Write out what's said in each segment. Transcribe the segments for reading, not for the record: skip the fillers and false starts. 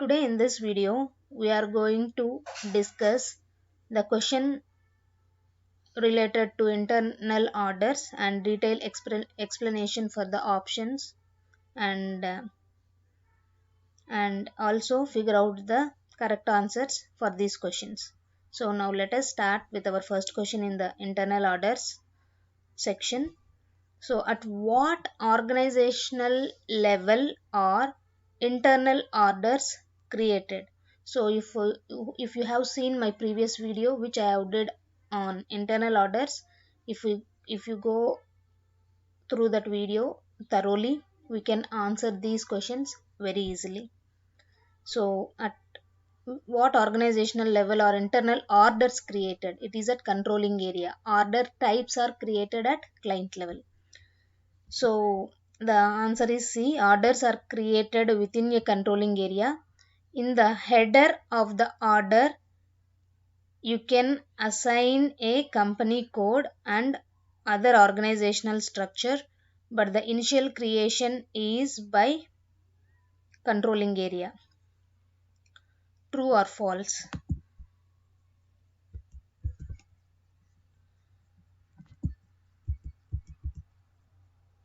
Today in this video, we are going to discuss the question related to internal orders and detailed explanation for the options and also figure out the correct answers for these questions. So now let us start with our first question in the internal orders section. So at what organizational level are internal orders created? So if you have seen my previous video which I have did on internal orders, if you go through that video thoroughly, we can answer these questions very easily. So at what organizational level are internal orders created? It is at controlling area. Order types are created at client level. So the answer is C. Orders are created within a controlling area. In the header of the order, you can assign a company code and other organizational structure, but the initial creation is by controlling area. True or false?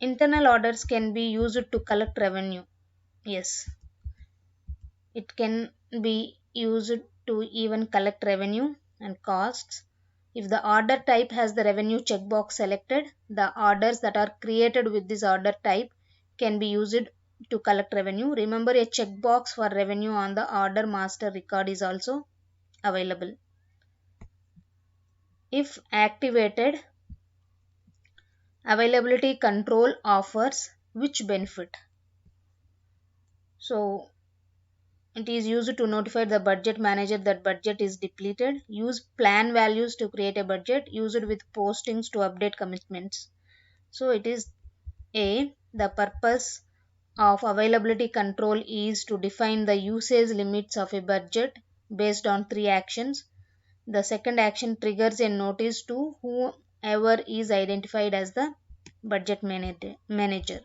Internal orders can be used to collect revenue. Yes, it can be used to even collect revenue and costs. If the order type has the revenue checkbox selected, the orders that are created with this order type can be used to collect revenue. Remember, a checkbox for revenue on the order master record is also available. If activated, availability control offers which benefit? So it is used to notify the budget manager that budget is depleted. Use plan values to create a budget. Use it with postings to update commitments. So it is A. The purpose of availability control is to define the usage limits of a budget based on 3 actions. The second action triggers a notice to whoever is identified as the budget manager.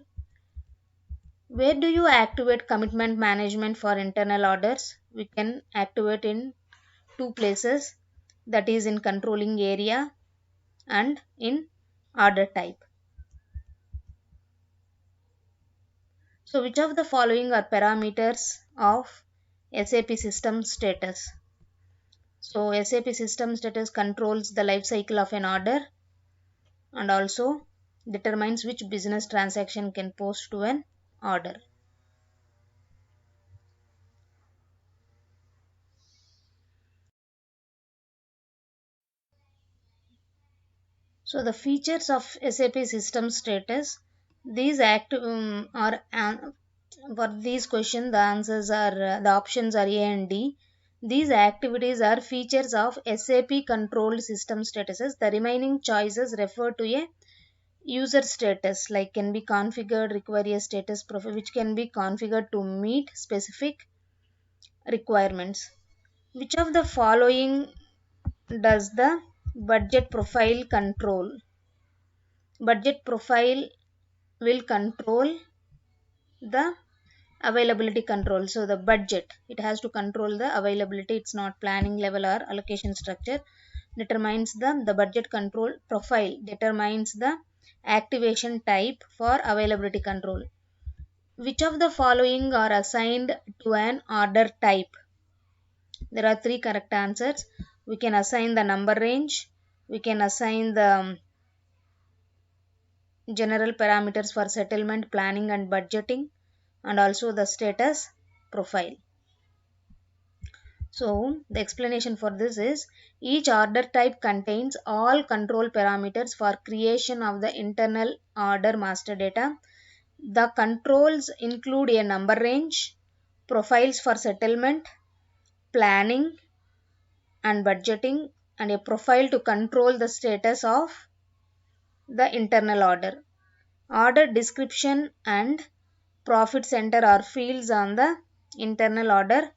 Where do you activate commitment management for internal orders? We can activate in two places, that is in controlling area and in order type. So which of the following are parameters of SAP system status? So SAP system status controls the life cycle of an order and also determines which business transaction can post to an order. So the features of SAP system status, these are for these questions the answers are the options are A and D. These activities are features of SAP controlled system statuses. The remaining choices refer to a user status, like can be configured, require a status profile which can be configured to meet specific requirements. Which of the following does the budget profile control? Budget profile will control the availability control. So the budget, it has to control the availability. It's not planning level or allocation structure. Determines the budget control profile determines the activation type for availability control. Which of the following are assigned to an order type? There are 3 correct answers. We can assign the number range, we can assign the general parameters for settlement, planning and budgeting, and also the status profile. So the explanation for this is each order type contains all control parameters for creation of the internal order master data. The controls include a number range, profiles for settlement, planning and budgeting, and a profile to control the status of the internal order. Order description and profit center are fields on the internal order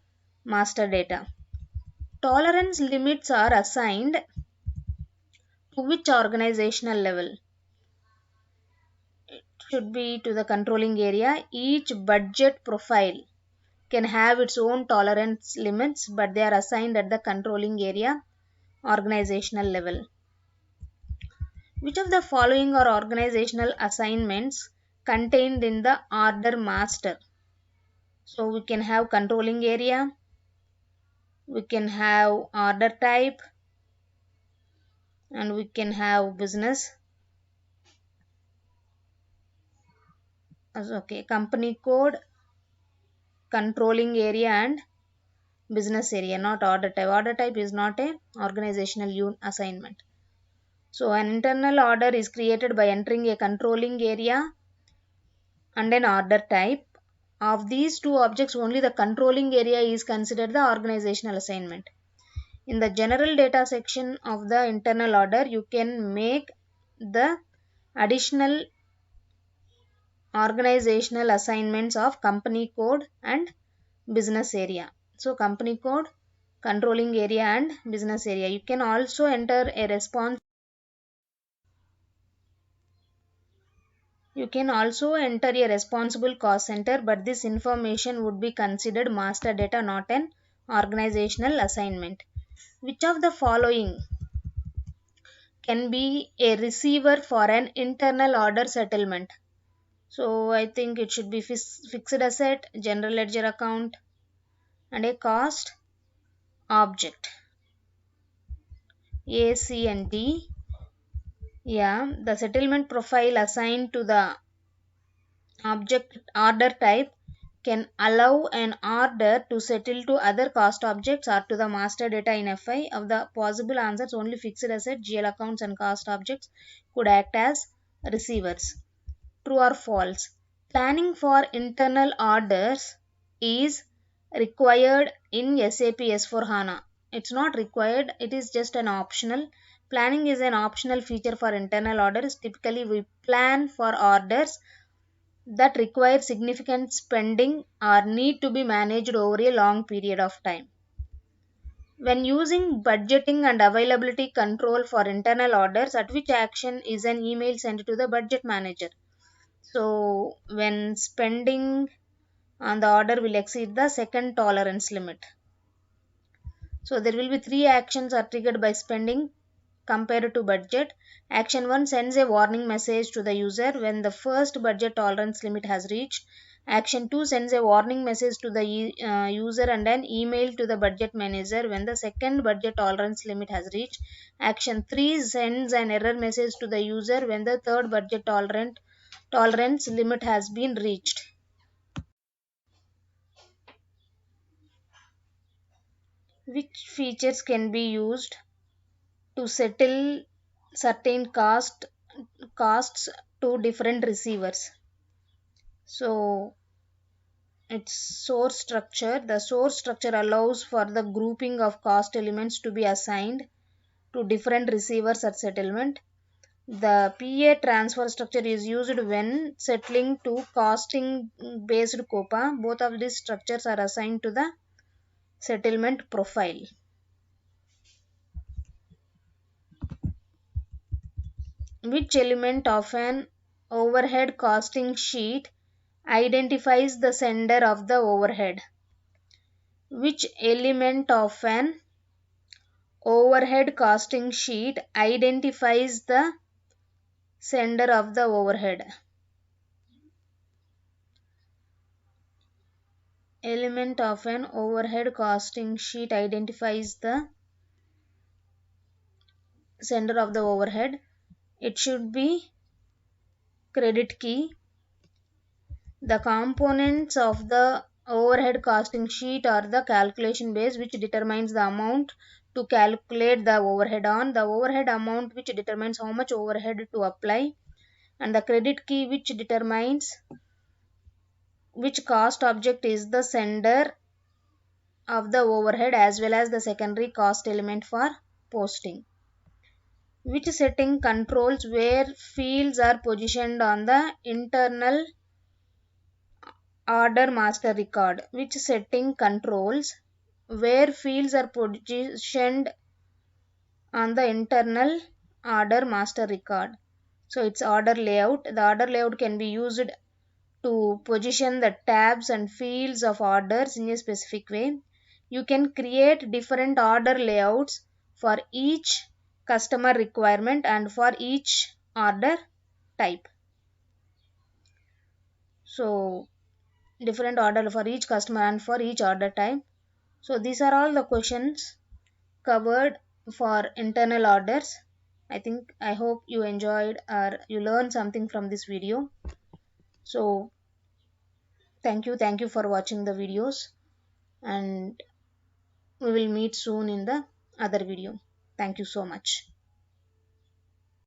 master data. Tolerance limits are assigned to which organizational level? It should be to the controlling area. Each budget profile can have its own tolerance limits, but they are assigned at the controlling area organizational level. Which of the following are organizational assignments contained in the order master? So we can have controlling area, we can have order type, and we can have business. Okay, company code, controlling area, and business area, not order type. Order type is not a organizational assignment. So an internal order is created by entering a controlling area and an order type. Of these two objects, only the controlling area is considered the organizational assignment. In the general data section of the internal order, you can make the additional organizational assignments of company code and business area. So company code, controlling area, and business area. You can also enter a response. You can also enter a responsible cost center, but this information would be considered master data, not an organizational assignment. Which of the following can be a receiver for an internal order settlement? So I think it should be fixed asset, general ledger account, and a cost object. A, C, and D. Yeah, the settlement profile assigned to the object order type can allow an order to settle to other cost objects or to the master data in FI. Of the possible answers, only fixed asset, GL accounts, and cost objects could act as receivers. True or false? Planning for internal orders is required in SAP S4HANA. It's not required, it is just an optional. Planning is an optional feature for internal orders. Typically, we plan for orders that require significant spending or need to be managed over a long period of time. When using budgeting and availability control for internal orders, at which action is an email sent to the budget manager? So when spending on the order will exceed the second tolerance limit. So there will be three actions are triggered by spending compared to budget. Action 1 sends a warning message to the user when the first budget tolerance limit has reached. Action 2 sends a warning message to the user and an email to the budget manager when the second budget tolerance limit has reached. Action 3 sends an error message to the user when the third budget tolerance limit has been reached. Which features can be used to settle certain costs to different receivers? So its source structure. The source structure allows for the grouping of cost elements to be assigned to different receivers at settlement. The PA transfer structure is used when settling to costing based COPA. Both of these structures are assigned to the settlement profile. Which element of an overhead costing sheet identifies the sender of the overhead? Which element of an overhead costing sheet identifies the sender of the overhead? Element of an overhead costing sheet identifies the sender of the overhead. It should be credit key. The components of the overhead costing sheet are the calculation base which determines the amount to calculate the overhead on, the overhead amount which determines how much overhead to apply, and the credit key which determines which cost object is the sender of the overhead as well as the secondary cost element for posting. Which setting controls where fields are positioned on the internal order master record? Which setting controls where fields are positioned on the internal order master record? So it's order layout. The order layout can be used to position the tabs and fields of orders in a specific way. You can create different order layouts for each customer requirement and for each order type. So different order for each customer and for each order type. So these are all the questions covered for internal orders. I hope you enjoyed or you learned something from this video. So thank you for watching the videos, and we will meet soon in the other video. Thank you so much.